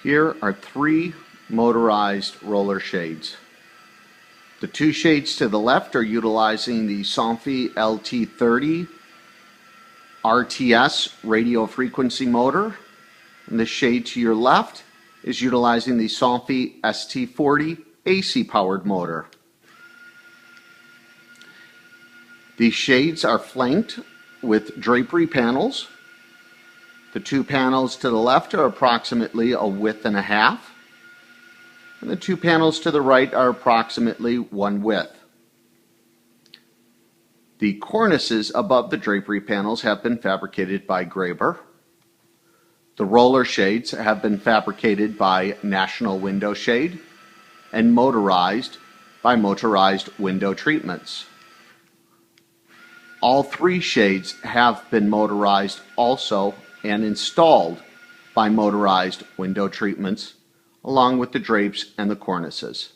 Here are 3 motorized roller shades. The 2 shades to the left are utilizing the Somfy LT30 RTS radio frequency motor, and the shade to your left is utilizing the Somfy ST40 AC powered motor. These shades are flanked with drapery panels. The 2 panels to the left are approximately a width and a half, and the 2 panels to the right are approximately 1 width. The cornices above the drapery panels have been fabricated by Graber. The roller shades have been fabricated by National Window Shade and motorized by Motorized Window Treatments. All 3 shades have been motorized also and installed by Motorized Window Treatments, along with the drapes and the cornices.